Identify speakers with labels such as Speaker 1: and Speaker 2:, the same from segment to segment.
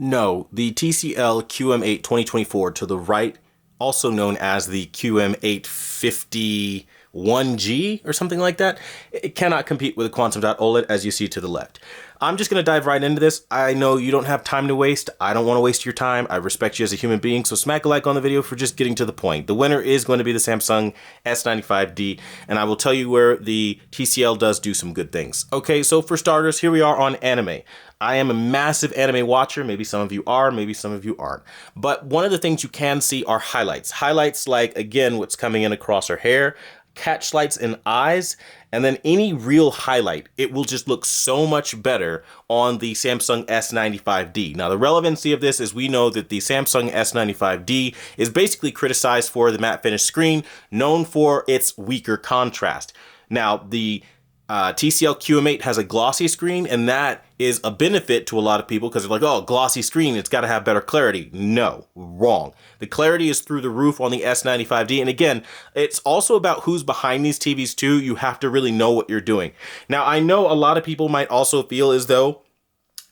Speaker 1: No, the TCL QM8 2024 to the right, also known as the QM851G or something like that, it cannot compete with the Quantum Dot OLED as you see to the left. I'm just going to dive right into this. I know you don't have time to waste. I don't want to waste your time. I respect you as a human being, so smack a like on the video for just getting to the point. The winner is going to be the Samsung S95D, and I will tell you where the TCL does do some good things. Okay, so for starters, here we are on anime. I am a massive anime watcher. Maybe some of you are, maybe some of you aren't. But one of the things you can see are highlights. Highlights like, again, what's coming in across her hair, catch lights in eyes, and then any real highlight, it will just look so much better on the Samsung S95D. Now, the relevancy of this is we know that the Samsung S95D is basically criticized for the matte finish screen, known for its weaker contrast. Now, the TCL QM8 has a glossy screen, and that is a benefit to a lot of people because they're like, oh, glossy screen, it's got to have better clarity. No, wrong. The clarity is through the roof on the S95D. And again, it's also about who's behind these TVs too. You have to really know what you're doing. Now, I know a lot of people might also feel as though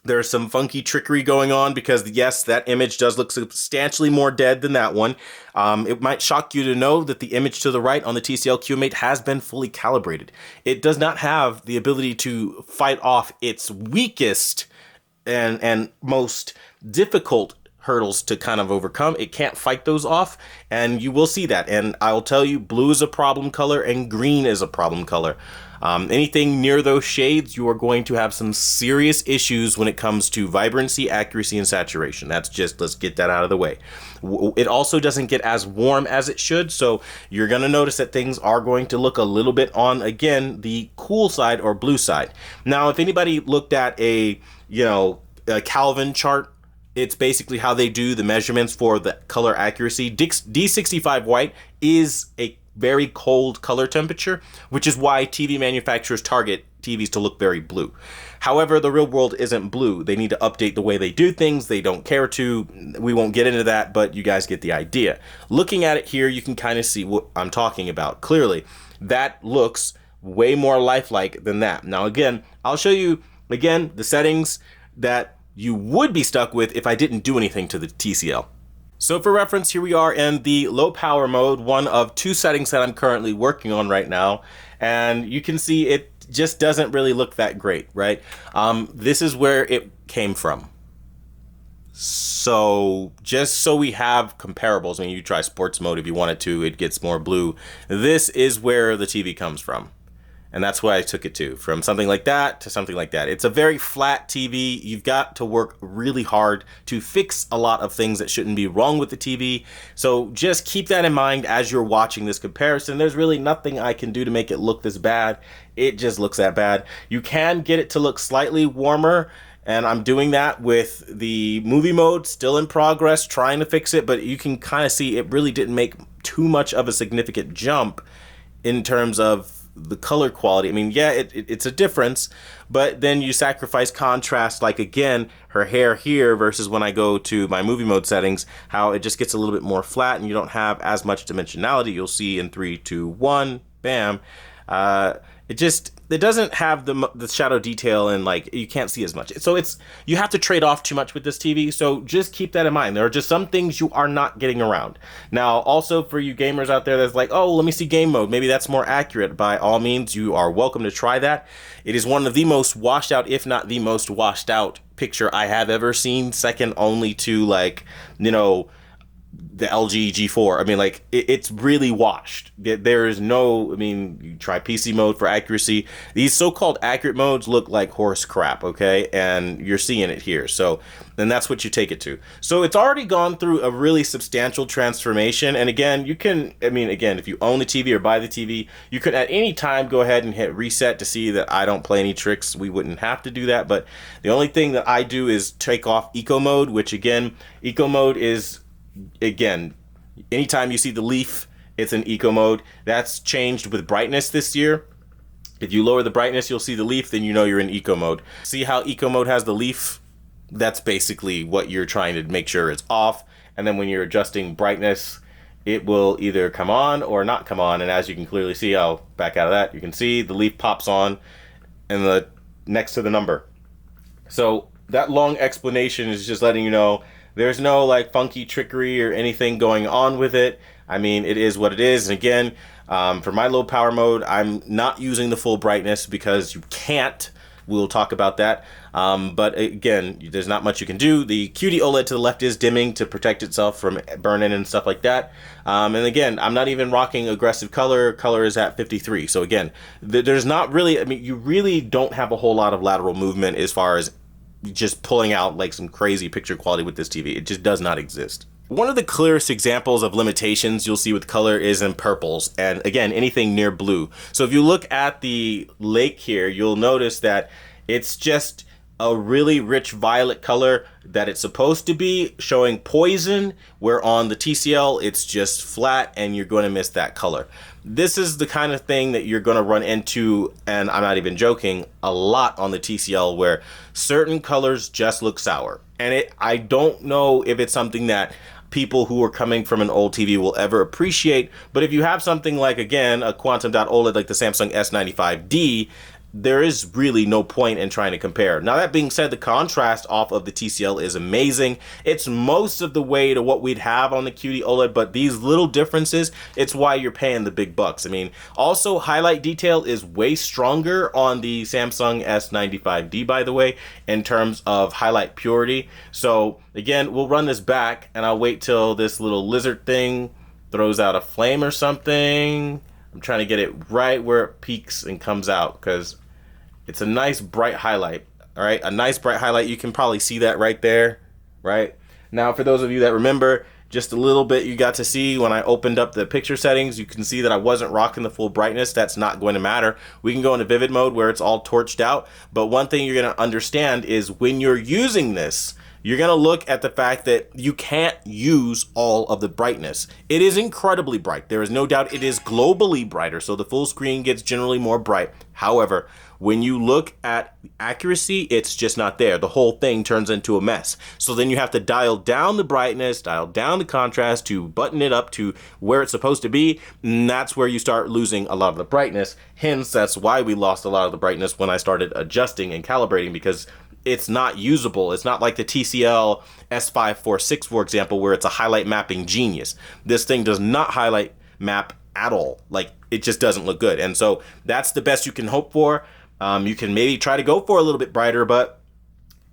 Speaker 1: there's some funky trickery going on because, yes, that image does look substantially more dead than that one. It might shock you to know that the image to the right on the TCL QM8 has been fully calibrated. It does not have the ability to fight off its weakest and most difficult hurdles to kind of overcome. It can't fight those off, and you will see that. And I will tell you, blue is a problem color and green is a problem color. Anything near those shades, you are going to have some serious issues when it comes to vibrancy, accuracy, and saturation. That's just, let's get that out of the way. It also doesn't get as warm as it should, so you're going to notice that things are going to look a little bit on, again, the cool side or blue side. Now, if anybody looked at a Kelvin chart, it's basically how they do the measurements for the color accuracy. D65 white is a very cold color temperature, which is why TV manufacturers target TVs to look very blue. However, the real world isn't blue. They need to update the way they do things. They don't care to. We won't get into that, but you guys get the idea. Looking at it here, you can kind of see what I'm talking about. Clearly, that looks way more lifelike than that. Now, again, I'll show you, again, the settings that you would be stuck with if I didn't do anything to the TCL. So for reference, here we are in the low power mode, one of two settings that I'm currently working on right now. And you can see it just doesn't really look that great, right? This is where it came from. So just so we have comparables, I mean, you try sports mode if you wanted to, it gets more blue. This is where the TV comes from. And that's why I took it to, from something like that to something like that. It's a very flat TV. You've got to work really hard to fix a lot of things that shouldn't be wrong with the TV. So just keep that in mind as you're watching this comparison. There's really nothing I can do to make it look this bad. It just looks that bad. You can get it to look slightly warmer, and I'm doing that with the movie mode, still in progress, trying to fix it, but you can kind of see it really didn't make too much of a significant jump in terms of the color quality. I mean, yeah, it's a difference, but then you sacrifice contrast, like again, her hair here versus when I go to my movie mode settings, how it just gets a little bit more flat and you don't have as much dimensionality. You'll see in 3, 2, 1, bam. It doesn't have the shadow detail, and like you can't see as much. So you have to trade off too much with this TV. So just keep that in mind. There are just some things you are not getting around. Now, also for you gamers out there that's like, oh, let me see game mode. Maybe that's more accurate. By all means, you are welcome to try that. It is one of the most washed out, if not the most washed out picture I have ever seen. Second only to the LG G4. I mean, like, it's really washed. There is no, I mean, you try PC mode for accuracy. These so-called accurate modes look like horse crap, okay? And you're seeing it here. So then that's what you take it to. So it's already gone through a really substantial transformation. And again, you can, I mean, again, if you own the TV or buy the TV, you could at any time go ahead and hit reset to see that I don't play any tricks. We wouldn't have to do that. But the only thing that I do is take off eco mode, which again, eco mode is, again, anytime you see the leaf, it's in eco mode. That's changed with brightness this year. If you lower the brightness, you'll see the leaf, then you know you're in eco mode. See how eco mode has the leaf? That's basically what you're trying to make sure it's off. And then when you're adjusting brightness, it will either come on or not come on. And as you can clearly see, I'll back out of that. You can see the leaf pops on and the next to the number. So that long explanation is just letting you know there's no like funky trickery or anything going on with it. I mean, it is what it is. And again, for my low power mode, I'm not using the full brightness because you can't. We'll talk about that. But again, there's not much you can do. The QD-OLED to the left is dimming to protect itself from burn-in and stuff like that. And again, I'm not even rocking aggressive color. Color is at 53. So again, there's not really, I mean, you really don't have a whole lot of lateral movement as far as just pulling out like some crazy picture quality with this TV. It just does not exist. One of the clearest examples of limitations you'll see with color is in purples, and again, anything near blue. So if you look at the lake here, you'll notice that it's just a really rich violet color that it's supposed to be, showing poison, where on the TCL it's just flat and you're going to miss that color. This is the kind of thing that you're going to run into, and I'm not even joking, a lot on the TCL, where certain colors just look sour. And I don't know if it's something that people who are coming from an old TV will ever appreciate, but if you have something like, again, a quantum dot OLED like the Samsung S95D, there is really no point in trying to compare. Now, that being said, the contrast off of the TCL is amazing. It's most of the way to what we'd have on the QD-OLED, but these little differences, it's why you're paying the big bucks. I mean, also highlight detail is way stronger on the Samsung S95D, by the way, in terms of highlight purity. So again, we'll run this back and I'll wait till this little lizard thing throws out a flame or something. I'm trying to get it right where it peaks and comes out because it's a nice bright highlight. All right, a nice bright highlight. You can probably see that right there, right? Now, for those of you that remember, just a little bit you got to see when I opened up the picture settings, you can see that I wasn't rocking the full brightness. That's not going to matter. We can go into vivid mode where it's all torched out. But one thing you're going to understand is when you're using this, you're going to look at the fact that you can't use all of the brightness. It is incredibly bright. There is no doubt it is globally brighter, so the full screen gets generally more bright. However, when you look at accuracy, it's just not there. The whole thing turns into a mess. So then you have to dial down the brightness, dial down the contrast to button it up to where it's supposed to be. And that's where you start losing a lot of the brightness. Hence, that's why we lost a lot of the brightness when I started adjusting and calibrating, because it's not usable. It's not like the TCL S546, for example, where it's a highlight mapping genius. This thing does not highlight map at all. Like, it just doesn't look good. And so that's the best you can hope for. You can maybe try to go for a little bit brighter, but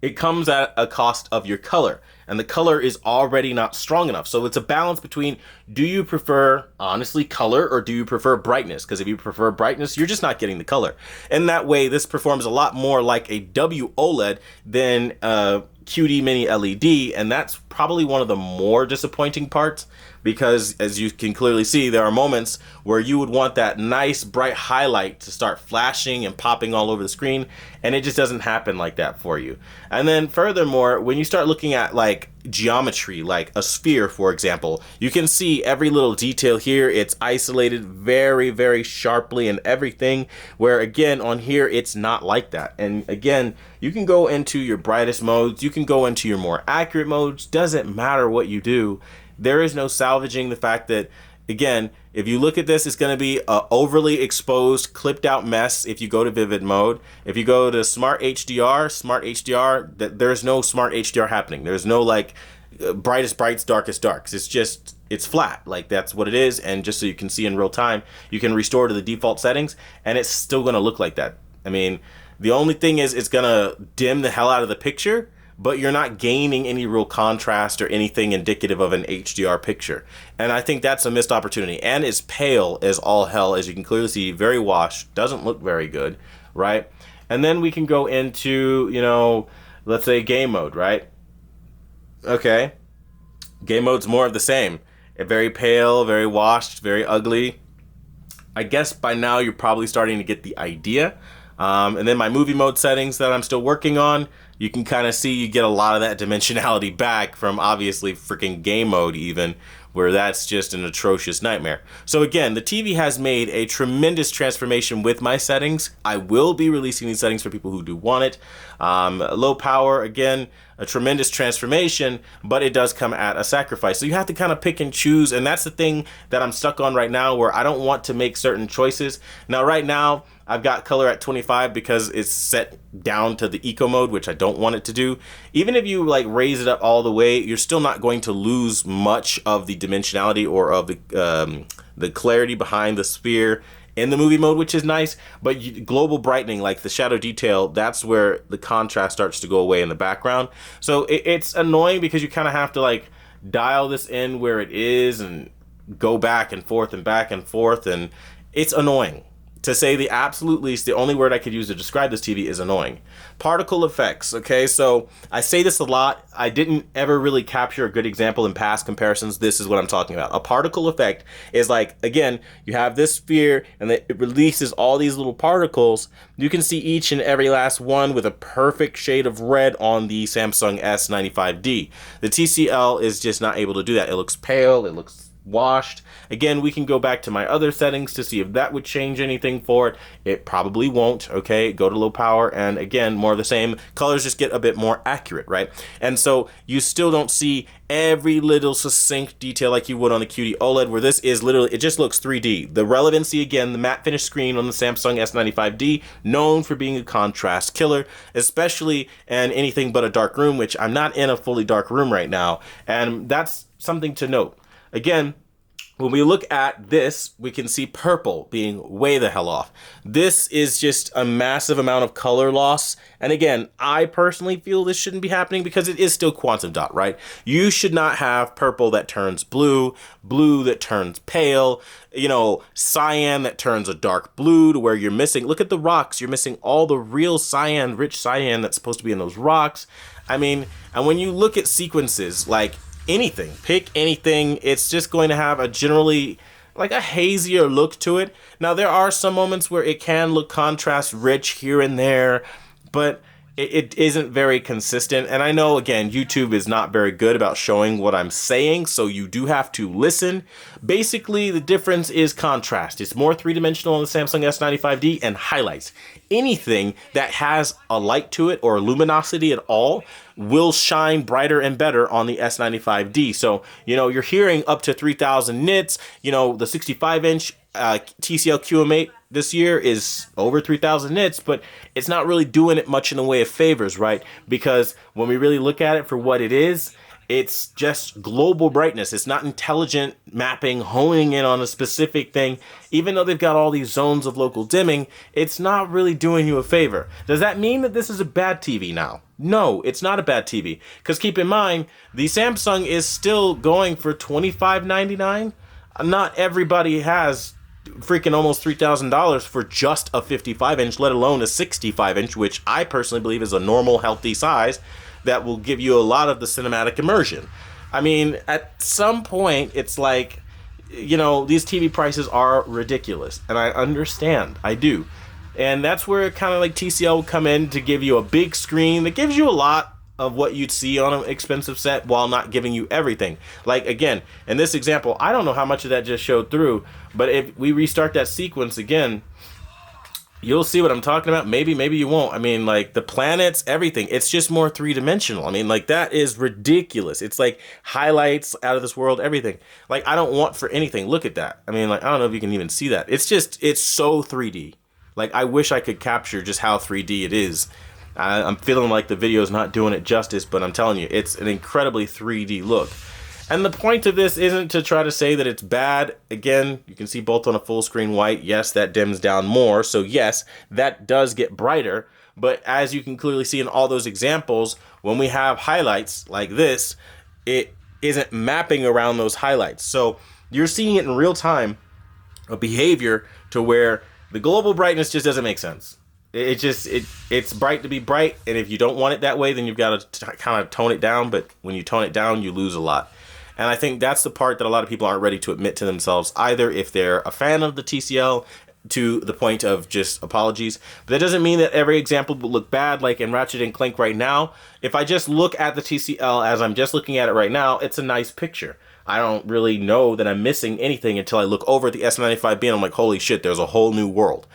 Speaker 1: it comes at a cost of your color. And the color is already not strong enough. So it's a balance between, do you prefer, honestly, color, or do you prefer brightness? Because if you prefer brightness, you're just not getting the color. And that way, this performs a lot more like a WOLED than QD Mini LED. And that's probably one of the more disappointing parts, because as you can clearly see, there are moments where you would want that nice bright highlight to start flashing and popping all over the screen, and it just doesn't happen like that for you. And then furthermore, when you start looking at like geometry, like a sphere, for example, you can see every little detail here. It's isolated very, very sharply and everything, where again, on here, it's not like that. And again, you can go into your brightest modes, you can go into your more accurate modes, doesn't matter what you do. There is no salvaging the fact that, again, if you look at this, it's going to be an overly exposed, clipped out mess if you go to vivid mode. If you go to smart HDR, there's no smart HDR happening. There's no like brightest brights, darkest darks. It's just, it's flat. Like, that's what it is. And just so you can see in real time, you can restore to the default settings and it's still going to look like that. I mean, the only thing is it's going to dim the hell out of the picture, but you're not gaining any real contrast or anything indicative of an HDR picture. And I think that's a missed opportunity. And it's pale as all hell, as you can clearly see, very washed, doesn't look very good, right? And then we can go into, you know, let's say game mode, right? Okay, game mode's more of the same. Very pale, very washed, very ugly. I guess by now you're probably starting to get the idea. And then my movie mode settings that I'm still working on, you can kind of see you get a lot of that dimensionality back from obviously freaking game mode even. where that's just an atrocious nightmare. So again, the TV has made a tremendous transformation with my settings. I will be releasing these settings for people who do want it. Low power, again, a tremendous transformation, but it does come at a sacrifice. So you have to kind of pick and choose, and that's the thing that I'm stuck on right now, where I don't want to make certain choices. Now, right now, I've got color at 25 because it's set down to the eco mode, which I don't want it to do. Even if you like raise it up all the way, you're still not going to lose much of the dimensionality or of the clarity behind the sphere in the movie mode, which is nice. But global brightening, like the shadow detail, that's where the contrast starts to go away in the background. So it's annoying because you kind of have to like dial this in where it is and go back and forth, and it's annoying. To say the absolute least, the only word I could use to describe this TV is annoying. Particle effects, okay? So I say this a lot. I didn't ever really capture a good example in past comparisons. This is what I'm talking about. A particle effect is like, again, you have this sphere and it releases all these little particles. You can see each and every last one with a perfect shade of red on the Samsung S95D. The TCL is just not able to do that. It looks pale, it looks washed. Again, we can go back to my other settings to see if that would change anything for it. It probably won't. Okay, go to low power, and again, more of the same. Colors just get a bit more accurate, right? And so you still don't see every little succinct detail like you would on the QD-OLED, where this is literally, it just looks 3D. The relevancy, again, the matte finish screen on the Samsung S95D, known for being a contrast killer, especially in anything but a dark room, which I'm not in a fully dark room right now, and that's something to note. Again, when we look at this, we can see purple being way the hell off. This is just a massive amount of color loss. And again, I personally feel this shouldn't be happening because it is still quantum dot, right? You should not have purple that turns blue, blue that turns pale, you know, cyan that turns a dark blue to where you're missing. Look at the rocks. You're missing all the real cyan, rich cyan that's supposed to be in those rocks. I mean, and when you look at sequences like anything, pick anything, it's just going to have a generally like a hazier look to it. Now there are some moments where it can look contrast rich here and there, but it isn't very consistent. And I know, again, YouTube is not very good about showing what I'm saying, so you do have to listen. Basically, the difference is contrast. It's more three-dimensional on the Samsung S95D, and highlights. Anything that has a light to it or luminosity at all will shine brighter and better on the S95D. So, you know, you're hearing up to 3,000 nits. You know, the 65-inch TCL QM8 this year is over 3,000 nits, but it's not really doing it much in the way of favors, right? Because when we really look at it for what it is, it's just global brightness. It's not intelligent mapping, honing in on a specific thing. Even though they've got all these zones of local dimming, it's not really doing you a favor. Does that mean that this is a bad TV now? No, it's not a bad TV. Because keep in mind, the Samsung is still going for $25.99. Not everybody has freaking almost $3,000 for just a 55-inch, let alone a 65-inch, which I personally believe is a normal, healthy size that will give you a lot of the cinematic immersion. I mean, at some point, it's like, you know, these TV prices are ridiculous, and I understand, I do. And that's where kind of like TCL will come in to give you a big screen that gives you a lot of what you'd see on an expensive set while not giving you everything. Like, again, in this example, I don't know how much of that just showed through, but if we restart that sequence again, you'll see what I'm talking about. Maybe you won't. I mean, like, the planets, everything, it's just more three-dimensional. I mean, like, that is ridiculous. It's like highlights out of this world, everything. Like, I don't want for anything. Look at that. I mean, like, I don't know if you can even see that. It's just, it's so 3D. Like, I wish I could capture just how 3D it is. I'm feeling like the video is not doing it justice, but I'm telling you, it's an incredibly 3D look. And the point of this isn't to try to say that it's bad. Again, you can see both on a full screen white. Yes, that dims down more. So yes, that does get brighter. But as you can clearly see in all those examples, when we have highlights like this, it isn't mapping around those highlights. So you're seeing it in real time, a behavior to where the global brightness just doesn't make sense. It's bright to be bright, and if you don't want it that way, then you've got to kind of tone it down, but when you tone it down, you lose a lot. And I think that's the part that a lot of people aren't ready to admit to themselves either, if they're a fan of the TCL to the point of just apologies. But that doesn't mean that every example will look bad. Like in Ratchet and Clank right now, if I just look at the TCL as I'm just looking at it right now, it's a nice picture. I don't really know that I'm missing anything until I look over at the S95B and I'm like, holy shit, there's a whole new world.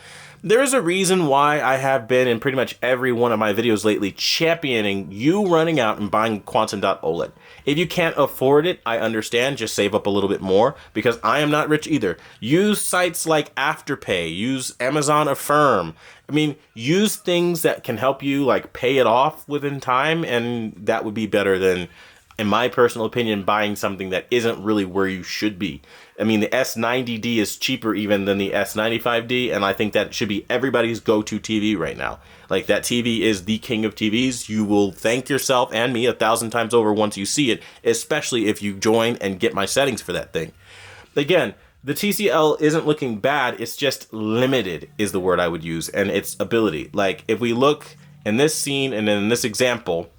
Speaker 1: There is a reason why I have been in pretty much every one of my videos lately championing you running out and buying Quantum.OLED. If you can't afford it, I understand. Just save up a little bit more because I am not rich either. Use sites like Afterpay. Use Amazon Affirm. I mean, use things that can help you like pay it off within time, and that would be better than, in my personal opinion, buying something that isn't really where you should be. I mean, the S90D is cheaper even than the S95D, and I think that should be everybody's go-to TV right now. Like, that TV is the king of TVs. You will thank yourself and me 1,000 times over once you see it, especially if you join and get my settings for that thing. Again, the TCL isn't looking bad, it's just limited is the word I would use, and its ability. Like, if we look in this scene and in this example,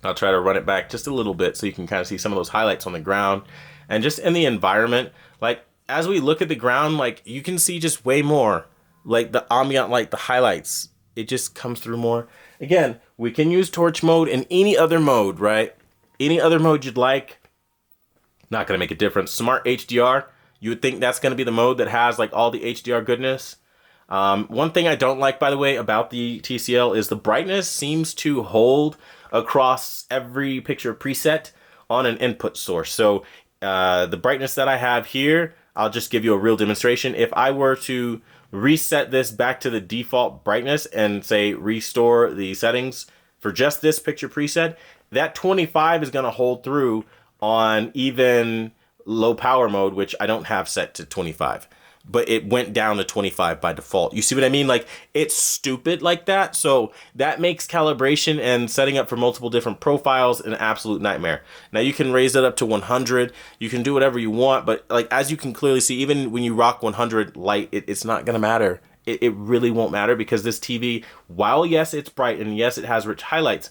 Speaker 1: I'll try to run it back just a little bit so you can kind of see some of those highlights on the ground. And just in the environment, like, as we look at the ground, like, you can see just way more. Like, the ambient light, the highlights, it just comes through more. Again, we can use torch mode and any other mode, right? Any other mode you'd like. Not going to make a difference. Smart HDR, you would think that's going to be the mode that has, like, all the HDR goodness. One thing I don't like, by the way, about the TCL is the brightness seems to hold across every picture preset on an input source. So the brightness that I have here, I'll just give you a real demonstration. If I were to reset this back to the default brightness and say restore the settings for just this picture preset, that 25 is going to hold through on even low power mode, which I don't have set to 25. But it went down to 25 by default. You see what I mean? Like, it's stupid like that. So that makes calibration and setting up for multiple different profiles an absolute nightmare. Now you can raise it up to 100. You can do whatever you want. But like, as you can clearly see, even when you rock 100 light, it's not going to matter. It really won't matter because this TV, while yes, it's bright and yes, it has rich highlights,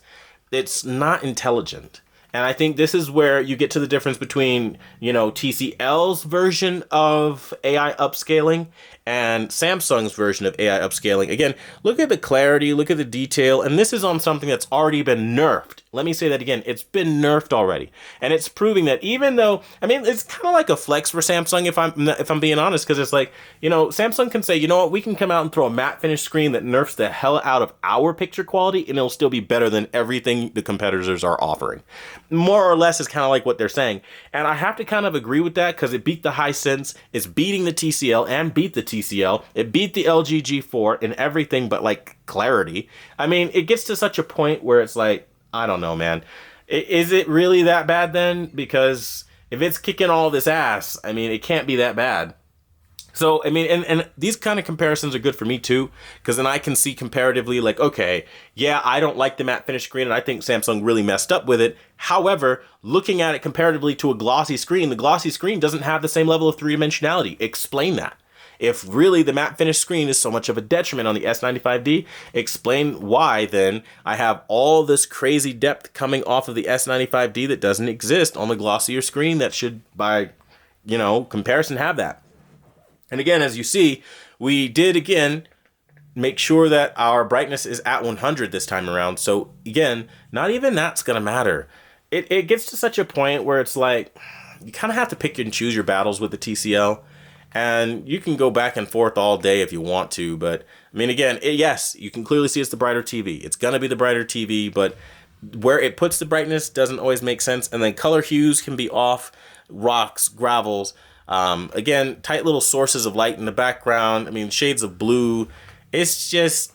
Speaker 1: it's not intelligent. And I think this is where you get to the difference between, you know, TCL's version of AI upscaling and Samsung's version of AI upscaling. Again, look at the clarity, look at the detail, and this is on something that's already been nerfed. Let me say that again, it's been nerfed already. And it's proving that even though, I mean, it's kind of like a flex for Samsung if I'm being honest, because it's like, you know, Samsung can say, you know what, we can come out and throw a matte finish screen that nerfs the hell out of our picture quality, and it'll still be better than everything the competitors are offering. More or less is kind of like what they're saying. And I have to kind of agree with that because it beat the Hisense, it's beating the TCL and beat the TCL. It beat the LG G4 in everything but like clarity. I mean, it gets to such a point where it's like, I don't know, man. Is it really that bad then? Because if it's kicking all this ass, I mean, it can't be that bad. So, I mean, and these kind of comparisons are good for me too, because then I can see comparatively like, okay, yeah, I don't like the matte finish screen and I think Samsung really messed up with it. However, looking at it comparatively to a glossy screen, the glossy screen doesn't have the same level of three-dimensionality. Explain that. If really the matte finish screen is so much of a detriment on the S95D, explain why then I have all this crazy depth coming off of the S95D that doesn't exist on the glossier screen that should, by, you know, comparison, have that. And again, as you see, we did again make sure that our brightness is at 100 this time around. So again, not even that's gonna matter. It gets to such a point where it's like, you kind of have to pick and choose your battles with the TCL. And you can go back and forth all day if you want to, but I mean, again, yes, you can clearly see it's the brighter TV. It's gonna be the brighter TV, but where it puts the brightness doesn't always make sense. And then color hues can be off, rocks, gravels. Again, tight little sources of light in the background. I mean, shades of blue. It's just,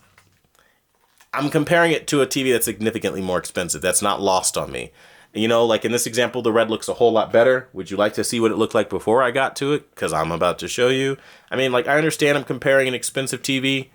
Speaker 1: I'm comparing it to a TV that's significantly more expensive. That's not lost on me. You know, like in this example, the red looks a whole lot better. Would you like to see what it looked like before I got to it? Because I'm about to show you. I mean, like, I understand I'm comparing an expensive TV.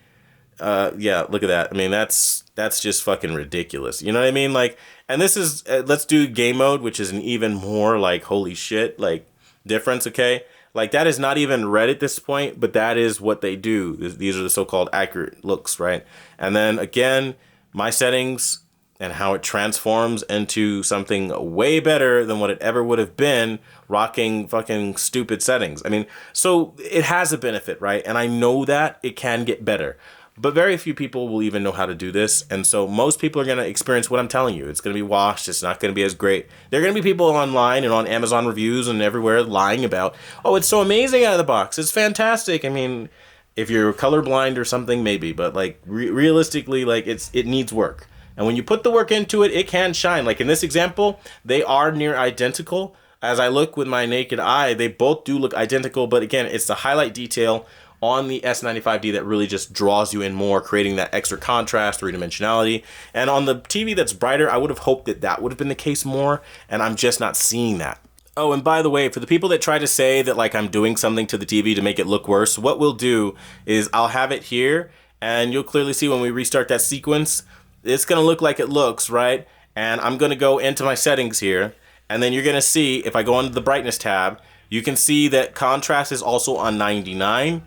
Speaker 1: Yeah, look at that. I mean, that's just fucking ridiculous. You know what I mean? Like, and this is, let's do game mode, which is an even more like, holy shit, like, difference, okay? Like, that is not even red at this point, but that is what they do. These are the so-called accurate looks, right? And then, again, my settings, and how it transforms into something way better than what it ever would have been rocking fucking stupid settings. I mean, so it has a benefit, right? And I know that it can get better, but very few people will even know how to do this. And so most people are going to experience what I'm telling you. It's going to be washed. It's not going to be as great. There are going to be people online and on Amazon reviews and everywhere lying about, oh, it's so amazing out of the box. It's fantastic. I mean, if you're colorblind or something, maybe, but like realistically, like it needs work. And when you put the work into it, it can shine. Like in this example, they are near identical. As I look with my naked eye, they both do look identical. But again, it's the highlight detail on the S95D that really just draws you in more, creating that extra contrast, three-dimensionality. And on the TV that's brighter, I would have hoped that that would have been the case more. And I'm just not seeing that. Oh, and by the way, for the people that try to say that like I'm doing something to the TV to make it look worse, what we'll do is I'll have it here, and you'll clearly see when we restart that sequence, it's going to look like it looks, right? And I'm going to go into my settings here, and then you're going to see, if I go into the brightness tab, you can see that contrast is also on 99,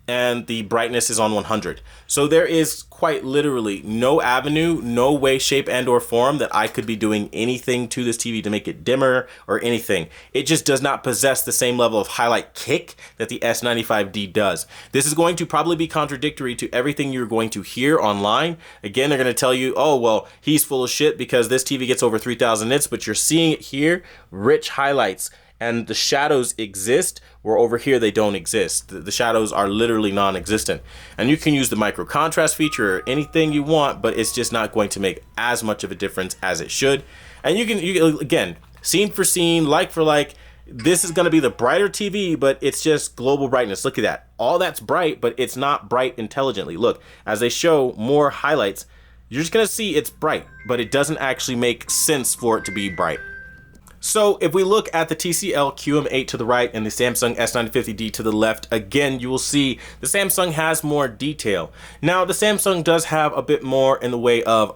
Speaker 1: and the brightness is on 100. So there is quite literally no avenue, no way, shape, and or form that I could be doing anything to this TV to make it dimmer or anything. It just does not possess the same level of highlight kick that the S95D does. This is going to probably be contradictory to everything you're going to hear online. Again, they're going to tell you, oh, well, he's full of shit because this TV gets over 3000 nits, but you're seeing it here, rich highlights. And the shadows exist, where over here they don't exist. The shadows are literally non-existent. And you can use the micro contrast feature or anything you want, but it's just not going to make as much of a difference as it should. And you can again, scene for scene, like for like, this is going to be the brighter TV, but it's just global brightness. Look at that. All that's bright, but it's not bright intelligently. Look, as they show more highlights, you're just going to see it's bright, but it doesn't actually make sense for it to be bright. So if we look at the TCL QM8 to the right and the Samsung S95D to the left, again, you will see the Samsung has more detail. Now, the Samsung does have a bit more in the way of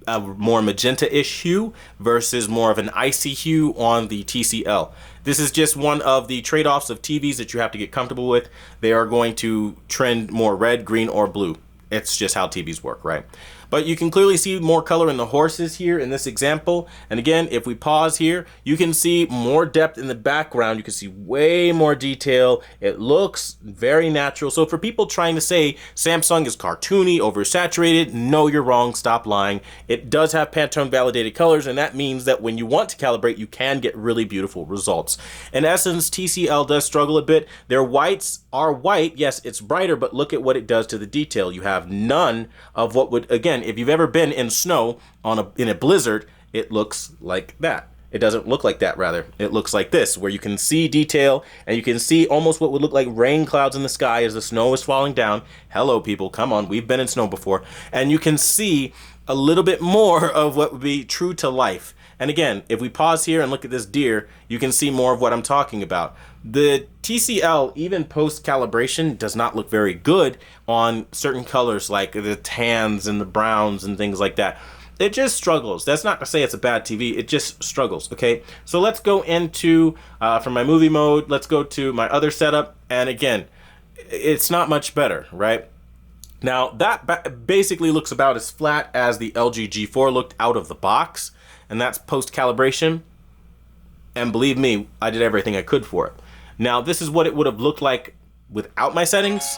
Speaker 1: a more magenta-ish hue versus more of an icy hue on the TCL. This is just one of the trade-offs of TVs that you have to get comfortable with. They are going to trend more red, green, or blue. It's just how TVs work, right? But you can clearly see more color in the horses here in this example. And again, if we pause here, you can see more depth in the background. You can see way more detail. It looks very natural. So for people trying to say Samsung is cartoony, oversaturated, no, you're wrong. Stop lying. It does have Pantone validated colors, and that means that when you want to calibrate, you can get really beautiful results. In essence, TCL does struggle a bit. Their whites are white. Yes, it's brighter, but look at what it does to the detail. You have none of what would, again, if you've ever been in snow in a blizzard, it looks like that. It doesn't look like that, rather. It looks like this, where you can see detail and you can see almost what would look like rain clouds in the sky as the snow is falling down. Hello, people, come on, we've been in snow before. And you can see a little bit more of what would be true to life. And again, if we pause here and look at this deer, you can see more of what I'm talking about. The TCL, even post-calibration, does not look very good on certain colors like the tans and the browns and things like that. It just struggles. That's not to say it's a bad TV. It just struggles, okay? So let's go into, from my movie mode, let's go to my other setup. And again, it's not much better, right? Now, that basically looks about as flat as the LG G4 looked out of the box. And that's post-calibration. And believe me, I did everything I could for it. Now, this is what it would have looked like without my settings.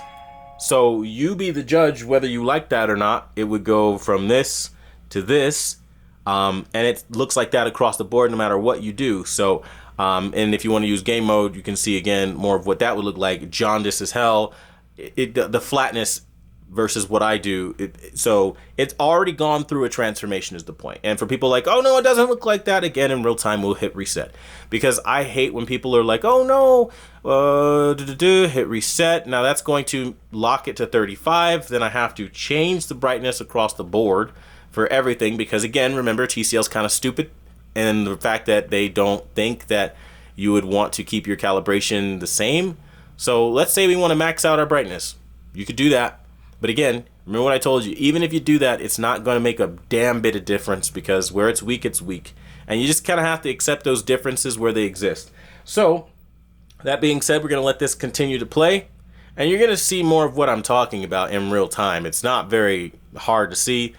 Speaker 1: So you be the judge whether you like that or not. It would go from this to this. And it looks like that across the board no matter what you do. So, and if you want to use game mode, you can see again more of what that would look like. Jaundice as hell. The flatness versus what I do. So it's already gone through a transformation is the point. And for people like, oh no, it doesn't look like that, again, in real time, we'll hit reset. Because I hate when people are like, oh no, hit reset. Now that's going to lock it to 35. Then I have to change the brightness across the board for everything. Because again, remember, TCL's kind of stupid. And the fact that they don't think that you would want to keep your calibration the same. So let's say we want to max out our brightness. You could do that. But again, remember what I told you, even if you do that, it's not going to make a damn bit of difference because where it's weak, it's weak. And you just kind of have to accept those differences where they exist. So, that being said, we're going to let this continue to play. And you're going to see more of what I'm talking about in real time. It's not very hard to see.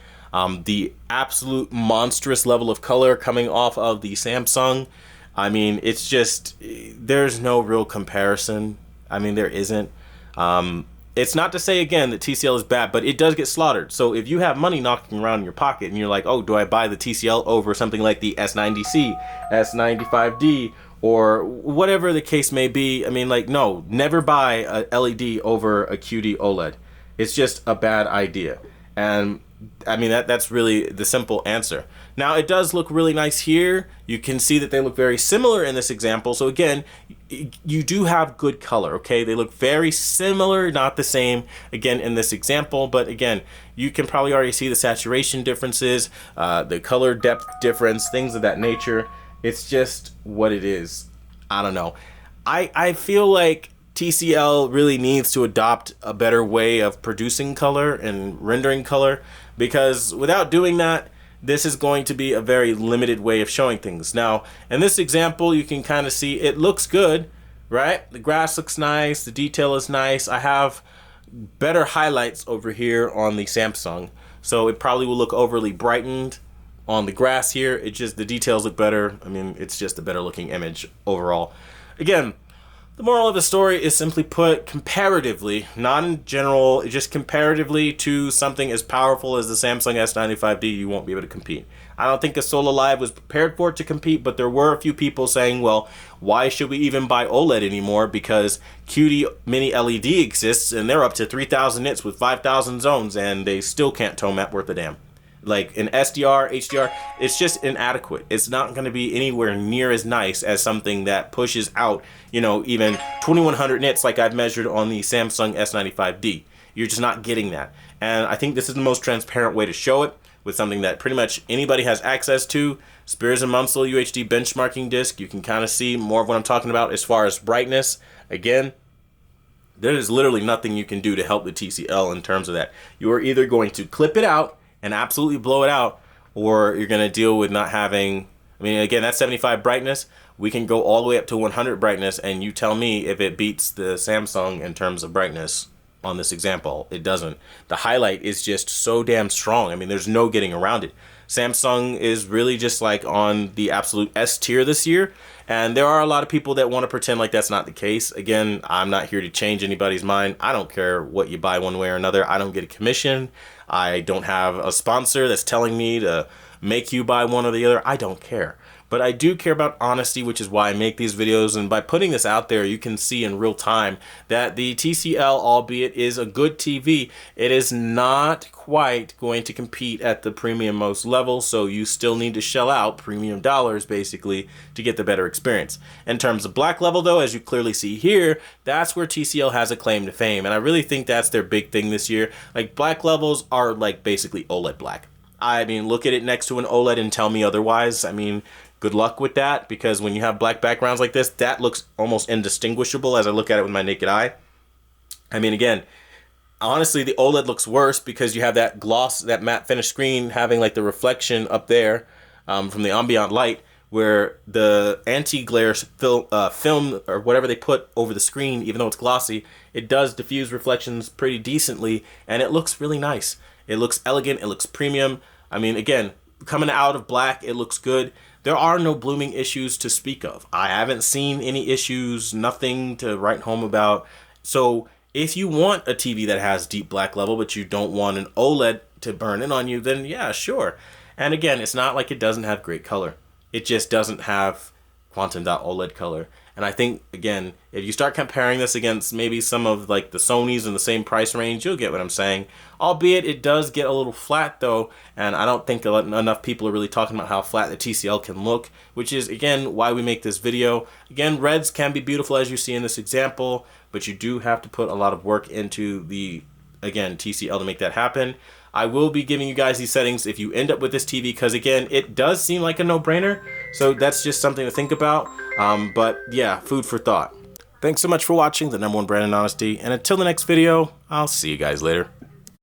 Speaker 1: The absolute monstrous level of color coming off of the Samsung, I mean, it's just, there's no real comparison. I mean, there isn't. It's not to say, again, that TCL is bad, but it does get slaughtered. So if you have money knocking around in your pocket and you're like, oh, do I buy the TCL over something like the S90C, S95D, or whatever the case may be, I mean, like, no, never buy a LED over a QD OLED. It's just a bad idea. And I mean, that's really the simple answer. Now, it does look really nice here. You can see that they look very similar in this example. So again, you do have good color, okay? They look very similar, not the same, again, in this example. But again, you can probably already see the saturation differences, the color depth difference, things of that nature. It's just what it is. I don't know. I feel like TCL really needs to adopt a better way of producing color and rendering color, because without doing that, this is going to be a very limited way of showing things. Now, in this example, you can kind of see it looks good, right? The grass looks nice, the detail is nice. I have better highlights over here on the Samsung, so it probably will look overly brightened on the grass here. It just, the details look better. I mean, it's just a better looking image overall. Again, the moral of the story is simply put, comparatively, not in general, just comparatively to something as powerful as the Samsung S95D, you won't be able to compete. I don't think a Solar Live was prepared for it to compete, but there were a few people saying, well, why should we even buy OLED anymore? Because QD Mini LED exists, and they're up to 3,000 nits with 5,000 zones, and they still can't tone map worth a damn. Like in SDR, HDR, it's just inadequate. It's not going to be anywhere near as nice as something that pushes out, you know, even 2100 nits like I've measured on the Samsung S95D. You're just not getting that. And I think this is the most transparent way to show it, with something that pretty much anybody has access to. Spears and Munsell UHD benchmarking disc. You can kind of see more of what I'm talking about as far as brightness. Again, there is literally nothing you can do to help the TCL in terms of that. You are either going to clip it out and absolutely blow it out, or you're going to deal with not having, I mean, again, that's 75 brightness. We can go all the way up to 100 brightness, and you tell me if it beats the Samsung in terms of brightness on this example. It doesn't. The highlight is just so damn strong. I mean, there's no getting around it. Samsung is really just like on the absolute S tier this year, and there are a lot of people that want to pretend like that's not the case. Again, I'm not here to change anybody's mind. I don't care what you buy one way or another. I don't get a commission. I don't have a sponsor that's telling me to make you buy one or the other. I don't care. But I do care about honesty, which is why I make these videos. And by putting this out there, you can see in real time that the TCL, albeit is a good TV, it is not quite going to compete at the premium most level. So you still need to shell out premium dollars, basically, to get the better experience. In terms of black level, though, as you clearly see here, that's where TCL has a claim to fame. And I really think that's their big thing this year. Like, black levels are like basically OLED black. I mean, look at it next to an OLED and tell me otherwise. I mean, good luck with that, because when you have black backgrounds like this, that looks almost indistinguishable as I look at it with my naked eye. I mean, again, honestly, the OLED looks worse because you have that gloss, that matte finish screen having like the reflection up there from the ambient light, where the anti-glare film or whatever they put over the screen, even though it's glossy, it does diffuse reflections pretty decently, and it looks really nice. It looks elegant, it looks premium. I mean, again, coming out of black, it looks good. There are no blooming issues to speak of. I haven't seen any issues, nothing to write home about. So if you want a TV that has deep black level, but you don't want an OLED to burn in on you, then yeah, sure. And again, it's not like it doesn't have great color. It just doesn't have Quantum.OLED color. And I think, again, if you start comparing this against maybe some of like the Sonys in the same price range, you'll get what I'm saying. Albeit it does get a little flat though, and I don't think enough people are really talking about how flat the TCL can look, which is, again, why we make this video. Again, reds can be beautiful as you see in this example, but you do have to put a lot of work into the, again, TCL to make that happen. I will be giving you guys these settings if you end up with this TV, because again, it does seem like a no-brainer, so that's just something to think about. But yeah, food for thought. Thanks so much for watching the #1 brand in honesty, and until the next video, I'll see you guys later.